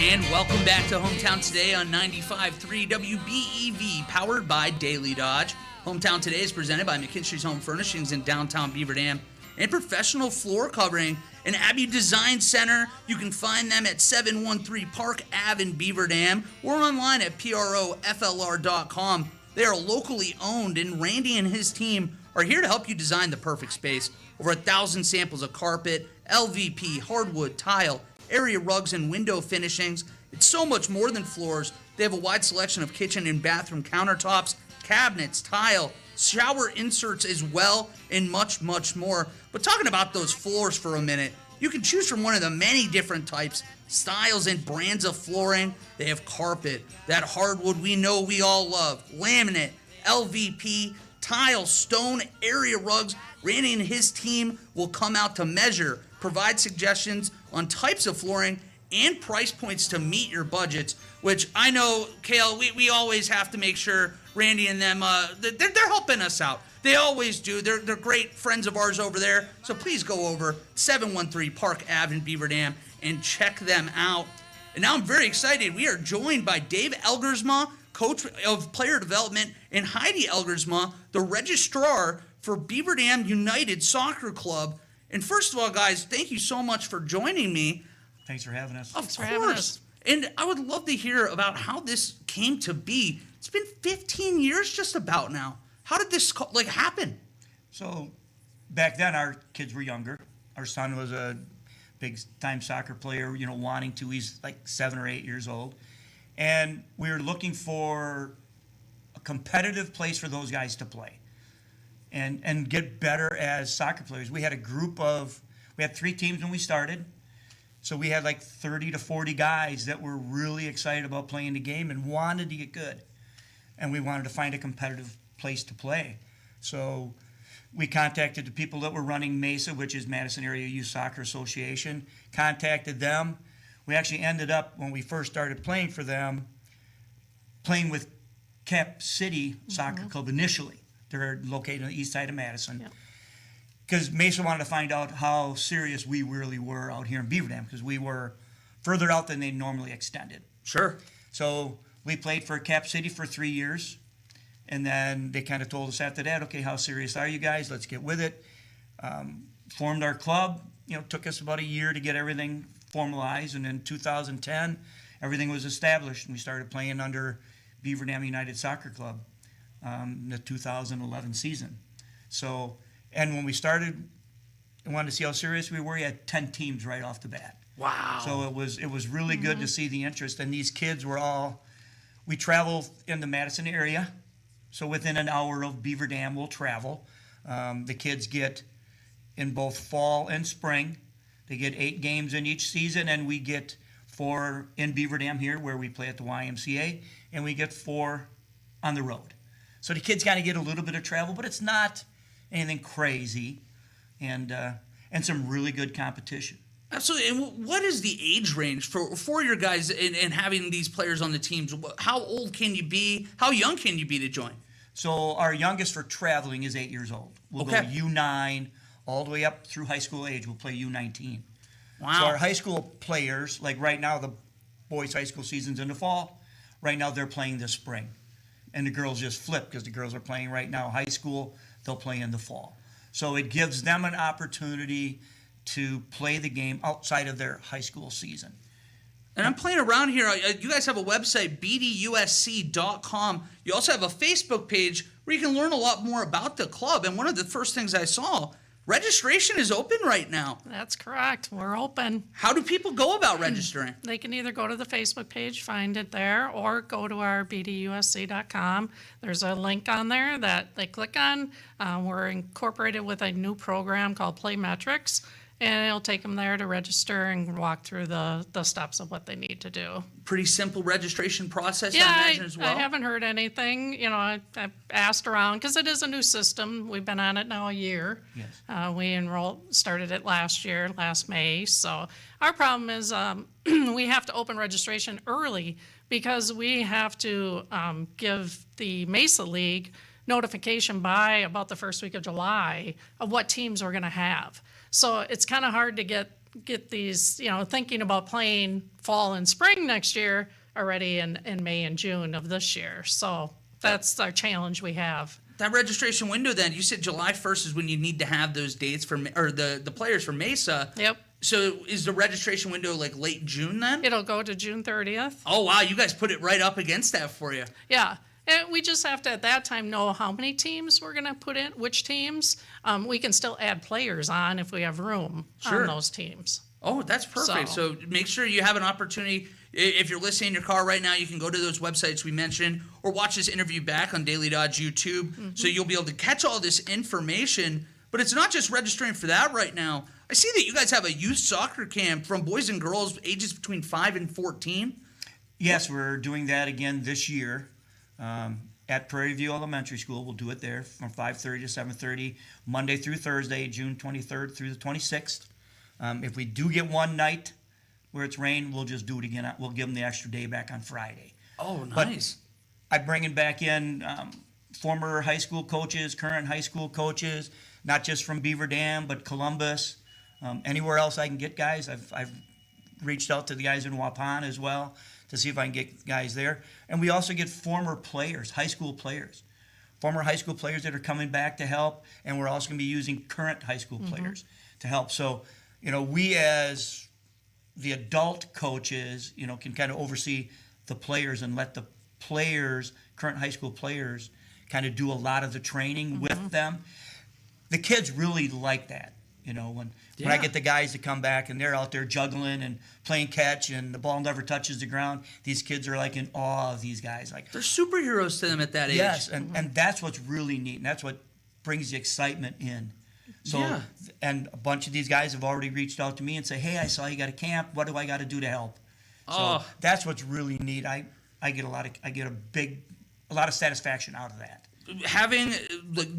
And welcome back to Hometown Today on 95.3 WBEV, powered by Daily Dodge. Hometown Today is presented by McKinstry's Home Furnishings in downtown Beaver Dam and Professional Floor Covering and Abbey Design Center. You can find them at 713 Park Ave in Beaver Dam or online at PROFLR.com. They are locally owned, and Randy and his team are here to help you design the perfect space. Over 1,000 samples of carpet, LVP, hardwood, tile, area rugs, and window finishings. It's so much more than floors. They have a wide selection of kitchen and bathroom countertops, cabinets, tile, shower inserts as well, and much, much more. But talking about those floors for a minute, you can choose from one of the many different types, styles, and brands of flooring. They have carpet, that hardwood we know we all love, laminate, LVP, tile, stone, area rugs. Randy and his team will come out to measure, provide suggestions on types of flooring and price points to meet your budgets, which I know, Kale, we always have to make sure Randy and them, they're helping us out. They always do. They're great friends of ours over there. So please go over 713 Park Ave in Beaver Dam and check them out. And now I'm very excited. We are joined by Dave Elgersma, coach of player development, and Heidi Elgersma, the registrar for Beaver Dam United Soccer Club. And first of all, guys, thank you so much for joining me. Thanks for having us. Of course. And I would love to hear about how this came to be. It's been 15 years just about now. How did this happen? So back then our kids were younger. Our son was a big-time soccer player, wanting to. He's like 7 or 8 years old. And we were looking for a competitive place for those guys to play and get better as soccer players. We had we had 3 teams when we started. So we had like 30 to 40 guys that were really excited about playing the game and wanted to get good. And we wanted to find a competitive place to play. So we contacted the people that were running MESA, which is Madison Area Youth Soccer Association, contacted them. We actually ended up, when we first started playing for them, playing with Cap City Soccer Club initially. They're located on the east side of Madison. Because MESA wanted to find out how serious we really were out here in Beaver Dam, because we were further out than they normally extended. Sure. So we played for Cap City for 3 years, and then they kind of told us after that, okay, how serious are you guys? Let's get with it. Formed our club. Took us about a year to get everything formalized, and in 2010, everything was established, and we started playing under Beaver Dam United Soccer Club the 2011 season. So, and when we started, I wanted to see how serious we were. We had 10 teams right off the bat. Wow. So it was really good to see the interest. And these kids were we travel in the Madison area. So within an hour of Beaver Dam, we'll travel. The kids get, in both fall and spring, they get 8 games in each season, and we get 4 in Beaver Dam here where we play at the YMCA, and we get 4 on the road. So the kids got to get a little bit of travel, but it's not anything crazy, and some really good competition. Absolutely. And what is the age range for your guys and having these players on the teams? How old can you be? How young can you be to join? So our youngest for traveling is 8 years old. We'll go U9 all the way up through high school age. We'll play U19. Wow. So our high school players, like right now, the boys' high school season's in the fall. Right now they're playing this spring. And the girls just flip because the girls are playing right now high school. They'll play in the fall. So it gives them an opportunity to play the game outside of their high school season. And I'm playing around here. You guys have a website, bdusc.com. You also have a Facebook page where you can learn a lot more about the club. And one of the first things I saw, registration is open right now. That's correct. We're open. How do people go about registering? They can either go to the Facebook page, find it there, or go to our bdusc.com. There's a link on there that they click on. We're incorporated with a new program called Play Metrics, and it'll take them there to register and walk through the steps of what they need to do. Pretty simple registration process, Yeah, I imagine, as well. I haven't heard anything. I've asked around because it is a new system. We've been on it now a year. Yes. We started it last May. So our problem is we have to open registration early because we have to give the Mesa League notification by about the first week of July of what teams we're going to have. So it's kind of hard to get get these, thinking about playing fall and spring next year already in May and June of this year. So that's our challenge we have. That registration window then, you said July 1st is when you need to have those dates for, or the players for Mesa. Yep. So is the registration window like late June then? It'll go to June 30th. Oh, wow. You guys put it right up against that for you. Yeah. And we just have to, at that time, know how many teams we're going to put in, which teams. We can still add players on if we have room on those teams. Oh, that's perfect. So make sure you have an opportunity. If you're listening in your car right now, you can go to those websites we mentioned or watch this interview back on Daily Dodge YouTube. So you'll be able to catch all this information. But it's not just registering for that right now. I see that you guys have a youth soccer camp from boys and girls ages between 5 and 14. Yes, we're doing that again this year at Prairie View Elementary School. We'll do it there from 5:30 to 7:30, Monday through Thursday, June 23rd through the 26th. If we do get one night where it's rain, we'll just do it again. We'll give them the extra day back on Friday. Oh, nice. But I'm bringing back in former high school coaches, current high school coaches, not just from Beaver Dam, but Columbus. Anywhere else I can get guys. I've reached out to the guys in Waupun as well to see if I can get guys there. And we also get former players, high school players. Former high school players that are coming back to help, and we're also going to be using current high school players to help. So, we as the adult coaches, can kind of oversee the players and let the players, current high school players, kind of do a lot of the training with them. The kids really like that. When I get the guys to come back and they're out there juggling and playing catch and the ball never touches the ground, these kids are like in awe of these guys. Like they're superheroes to them at that age. Yes, and that's what's really neat, and that's what brings the excitement in. So, and a bunch of these guys have already reached out to me and say, "Hey, I saw you got a camp. What do I got to do to help?" So that's what's really neat. I get a lot of satisfaction out of that. Having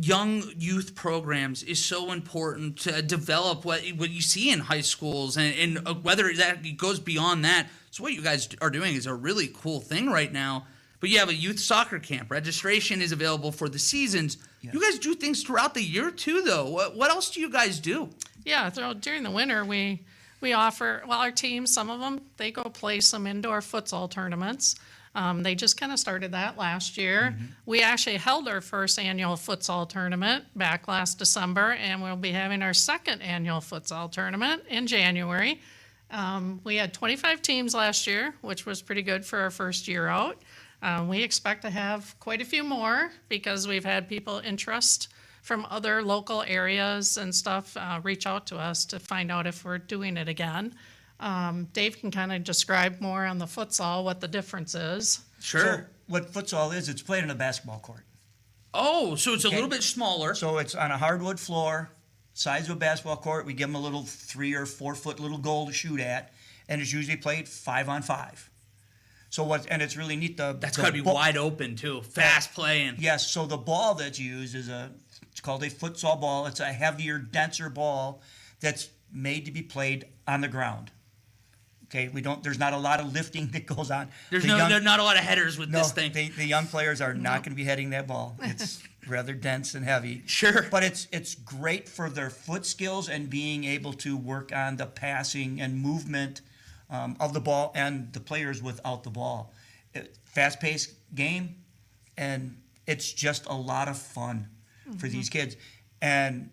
young youth programs is so important to develop what you see in high schools, and whether that goes beyond that. So what you guys are doing is a really cool thing right now. But you have a youth soccer camp. Registration is available for the seasons. Yes. You guys do things throughout the year too, though. What else do you guys do? Yeah, during the winter we offer, our teams, some of them, they go play some indoor futsal tournaments. They just kind of started that last year. We actually held our first annual futsal tournament back last December, and we'll be having our second annual futsal tournament in January. We had 25 teams last year, which was pretty good for our first year out. We expect to have quite a few more because we've had people interest from other local areas and stuff reach out to us to find out if we're doing it again. Dave can kind of describe more on the futsal, what the difference is. Sure. So what futsal is, it's played on a basketball court. Oh, so it's a little bit smaller. So it's on a hardwood floor, size of a basketball court. We give them a little 3 or 4 foot little goal to shoot at, and it's usually played 5-on-5. So and it's really neat. That's got to be wide open too, fast playing. Yes. So the ball that's used is it's called a futsal ball. It's a heavier, denser ball that's made to be played on the ground. Okay, there's not a lot of lifting that goes on. There's not a lot of headers with this thing. The young players are not going to be heading that ball. It's rather dense and heavy. Sure. But it's great for their foot skills and being able to work on the passing and movement of the ball and the players without the ball. Fast-paced game, and it's just a lot of fun for these kids. And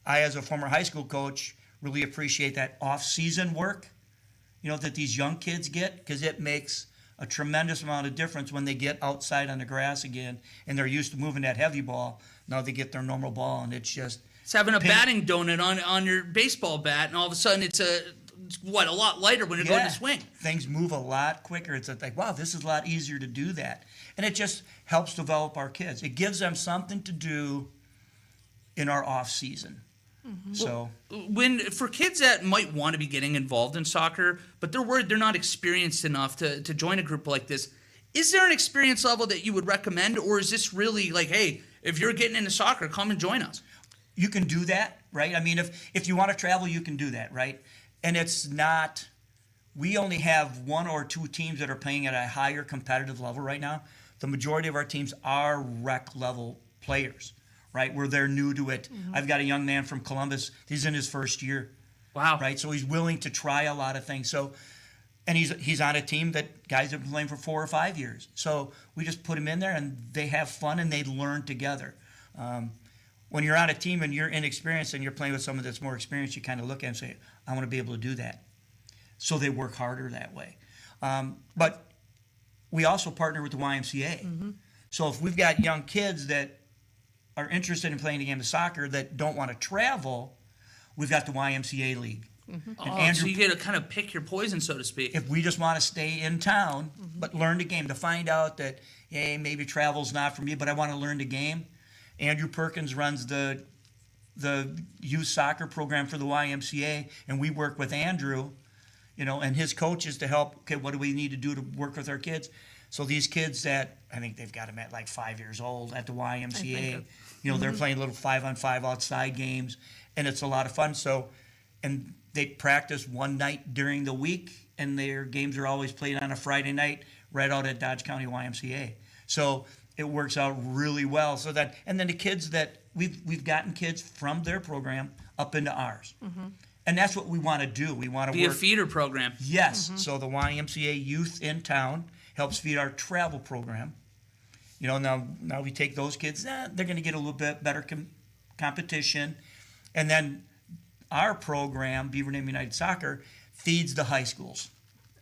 I, as a former high school coach, really appreciate that off-season work, that these young kids get, because it makes a tremendous amount of difference when they get outside on the grass again and they're used to moving that heavy ball. Now they get their normal ball, and it's just... It's having a batting donut on your baseball bat, and all of a sudden it's a lot lighter when you're going to swing. Things move a lot quicker. It's like, wow, this is a lot easier to do that. And it just helps develop our kids. It gives them something to do in our off season. So for kids that might want to be getting involved in soccer, but they're worried they're not experienced enough to join a group like this, is there an experience level that you would recommend, or is this really like, hey, if you're getting into soccer, come and join us? You can do that, right? I mean, if you want to travel, you can do that, right? And it's not, we only have 1 or 2 teams that are playing at a higher competitive level right now. The majority of our teams are rec level players, right? Where they're new to it. I've got a young man from Columbus. He's in his first year. Wow. Right? So he's willing to try a lot of things. So, and he's on a team that guys have been playing for 4 or 5 years. So we just put him in there, and they have fun and they learn together. When you're on a team and you're inexperienced and you're playing with someone that's more experienced, you kind of look at them and say, I want to be able to do that. So they work harder that way. But we also partner with the YMCA. Mm-hmm. So if we've got young kids that are interested in playing a game of soccer that don't want to travel, we've got the YMCA League. Mm-hmm. Andrew, so you get to kind of pick your poison, so to speak. If we just want to stay in town, but learn the game, to find out that, hey, maybe travel's not for me, but I want to learn the game. Andrew Perkins runs the youth soccer program for the YMCA, and we work with Andrew, and his coaches to help, okay, what do we need to do to work with our kids? So these kids that, I think they've got them at like 5 years old at the YMCA, they're playing little 5-on-5 outside games, and it's a lot of fun. So, and they practice one night during the week, and their games are always played on a Friday night right out at Dodge County YMCA. So it works out really well. So that, and then the kids that we've gotten kids from their program up into ours. Mm-hmm. And that's what we want to do. We want to be a feeder program. Yes. Mm-hmm. So the YMCA Youth in Town helps feed our travel program. Now we take those kids, they're going to get a little bit better competition. And then our program, Beaver Dam United Soccer, feeds the high schools.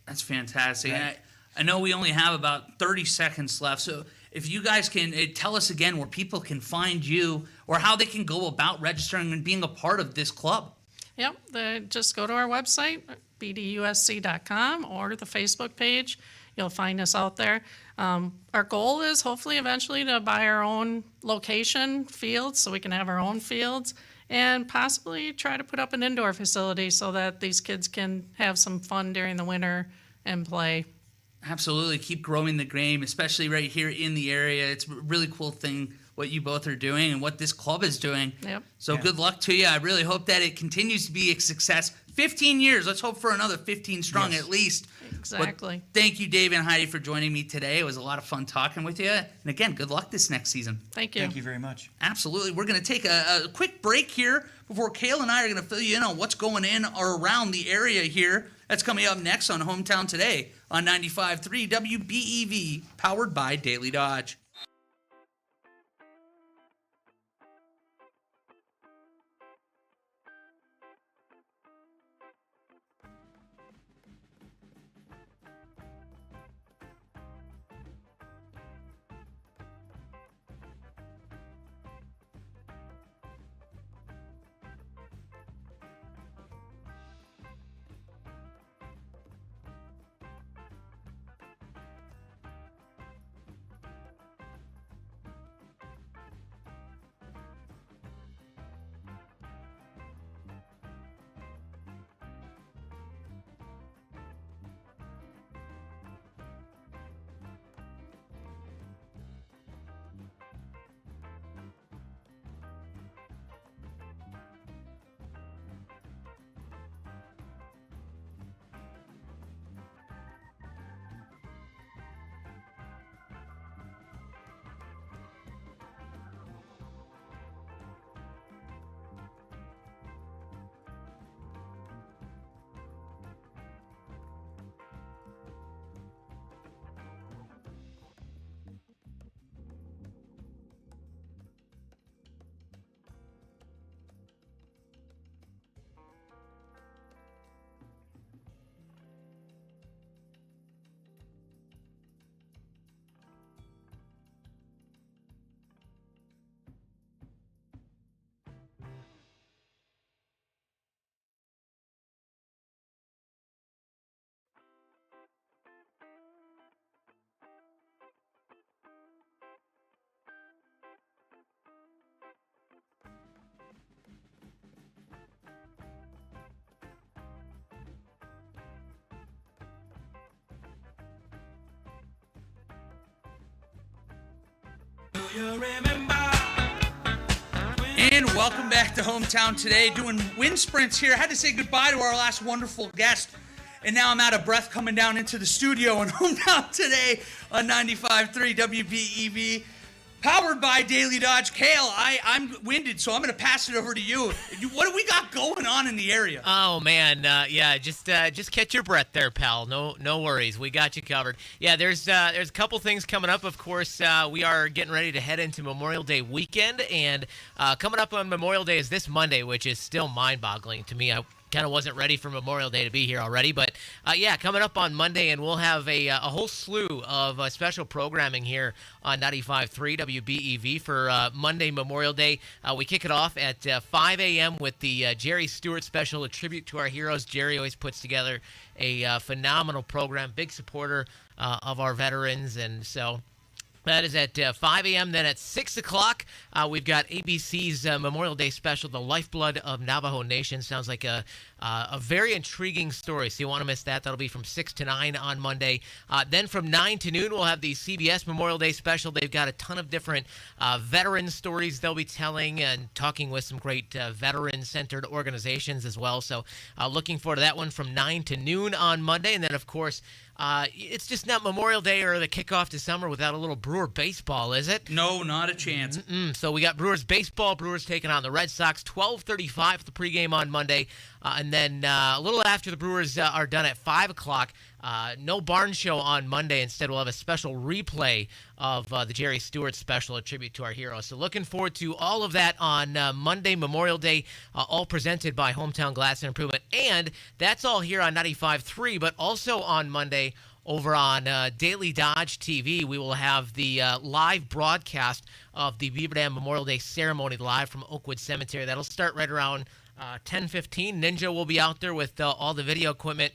That's fantastic. Right. And I know we only have about 30 seconds left, so if you guys can tell us again where people can find you or how they can go about registering and being a part of this club. Yep, just go to our website, bdusc.com, or the Facebook page. You'll find us out there. Our goal is hopefully eventually to buy our own location fields so we can have our own fields, and possibly try to put up an indoor facility so that these kids can have some fun during the winter and play. Absolutely. Keep growing the game, especially right here in the area. It's a really cool thing what you both are doing and what this club is doing. Yep. So good luck to you. I really hope that it continues to be a success. 15 years. Let's hope for another 15 strong at least. Exactly. But thank you, Dave and Heidi, for joining me today. It was a lot of fun talking with you. And again, good luck this next season. Thank you. Thank you very much. Absolutely. We're going to take a quick break here before Kale and I are going to fill you in on what's going in or around the area here. That's coming up next on Hometown Today on 95.3 WBEV, powered by Daily Dodge. And welcome back to Hometown Today. Doing wind sprints here. I had to say goodbye to our last wonderful guest. And now I'm out of breath coming down into the studio on Hometown Today on 95.3 WBEV. Powered by Daily Dodge. Kale, I'm winded, so I'm going to pass it over to you. What do we got going on in the area? Oh man, yeah, just catch your breath there, pal. No worries, we got you covered. Yeah, there's a couple things coming up. Of course, we are getting ready to head into Memorial Day weekend, and coming up on Memorial Day is this Monday, which is still mind-boggling to me. I kind of wasn't ready for Memorial Day to be here already, but yeah, coming up on Monday, and we'll have a whole slew of special programming here on 95.3 WBEV for Monday Memorial Day. We kick it off at 5 a.m. with the Jerry Stewart special, a tribute to our heroes. Jerry always puts together a phenomenal program, big supporter of our veterans, and so that is at 5 a.m. Then at 6 o'clock, we've got ABC's Memorial Day special, The Lifeblood of Navajo Nation. Sounds like a very intriguing story, so you want to miss that. That'll be from 6 to 9 on Monday. Then from 9 to noon, we'll have the CBS Memorial Day special. They've got a ton of different veteran stories they'll be telling and talking with some great veteran-centered organizations as well. So looking forward to that one from 9 to noon on Monday. And then, of course, it's just not Memorial Day or the kickoff to summer without a little Brewer baseball, is it? No, not a chance. So we got Brewers baseball. Brewers taking on the Red Sox, 12:35 the pregame on Monday. And then a little after the Brewers are done at 5 o'clock, no barn show on Monday. Instead, we'll have a special replay of the Jerry Stewart special, a tribute to our heroes. So looking forward to all of that on Monday, Memorial Day, all presented by Hometown Glass and Improvement. And that's all here on 95.3, but also on Monday over on Daily Dodge TV, we will have the live broadcast of the Beaver Dam Memorial Day ceremony live from Oakwood Cemetery. That'll start right around 10:15. Ninja will be out there with all the video equipment,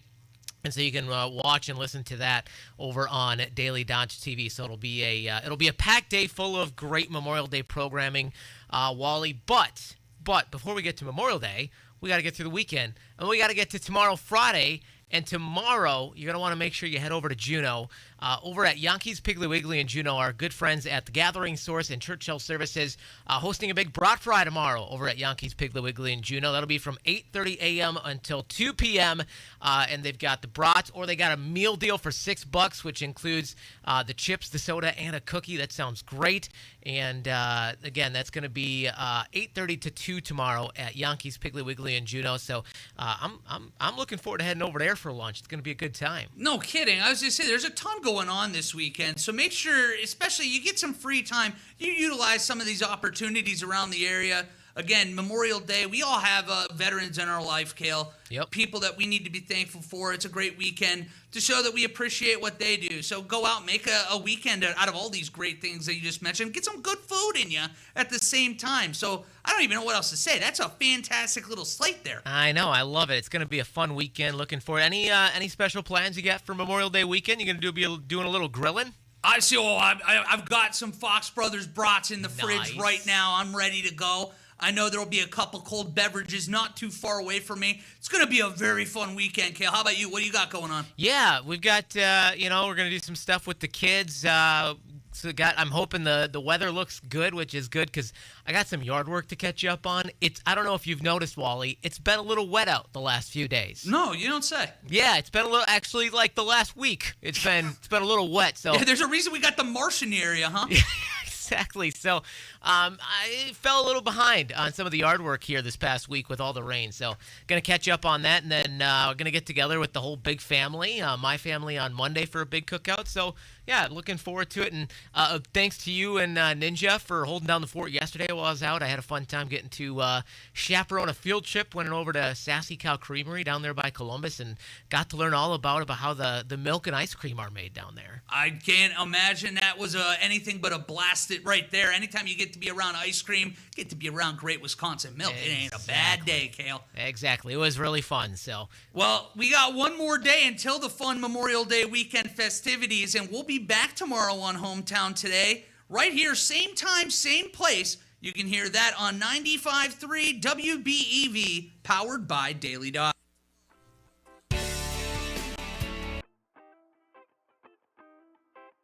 and so you can watch and listen to that over on Daily Dodge TV. So it'll be a packed day full of great Memorial Day programming, Wally. But before we get to Memorial Day, we got to get through the weekend, and we got to get to tomorrow, Friday. And tomorrow, you're going to want to make sure you head over to Juneau. Over at Yankees Piggly Wiggly in Juneau, our good friends at the Gathering Source and Churchill Services hosting a big brat fry tomorrow over at Yankees Piggly Wiggly in Juneau. That'll be from 8:30 a.m. until 2 p.m. And they've got the brats, or they got a meal deal for $6, which includes the chips, the soda, and a cookie. That sounds great. And again, that's going to be 8:30 to 2 tomorrow at Yankees Piggly Wiggly in Juneau. So I'm looking forward to heading over there for lunch. It's going to be a good time. No kidding. I was going to say, there's a ton going on this weekend, so make sure, especially you get some free time, you utilize some of these opportunities around the area. Again, Memorial Day, we all have veterans in our life, Kale. Yep. People that we need to be thankful for. It's a great weekend to show that we appreciate what they do. So go out, make a weekend out of all these great things that you just mentioned. Get some good food in you at the same time. So I don't even know what else to say. That's a fantastic little slate there. I know. I love it. It's going to be a fun weekend. Looking for any special plans you got for Memorial Day weekend? You going to be doing a little grilling? I see. I've got some Fox Brothers brats in the fridge right now. I'm ready to go. I know there will be a couple cold beverages not too far away from me. It's going to be a very fun weekend, Kale. How about you? What do you got going on? Yeah, we've got, we're going to do some stuff with the kids. I'm hoping the weather looks good, which is good because I got some yard work to catch you up on. I don't know if you've noticed, Wally, it's been a little wet out the last few days. No, you don't say. Yeah, it's been a little, actually, like the last week. It's been a little wet. So yeah, there's a reason we got the marsh in the area, huh? Exactly. So I fell a little behind on some of the yard work here this past week with all the rain. So going to catch up on that, and then we're going to get together with the whole big family, my family, on Monday for a big cookout. So, yeah, looking forward to it. And thanks to you and Ninja for holding down the fort yesterday while I was out. I had a fun time getting to chaperone a field trip. Went over to Sassy Cow Creamery down there by Columbus and got to learn all about how the milk and ice cream are made down there. I can't imagine that was anything but a blast right there. Anytime you get to be around ice cream, get to be around great Wisconsin milk. Exactly. It ain't a bad day, Kale. Exactly. It was really fun. So, well, we got one more day until the fun Memorial Day weekend festivities, and we'll be back tomorrow on Hometown Today, right here, same time, same place. You can hear that on 95.3 WBEV, powered by Daily Dodge.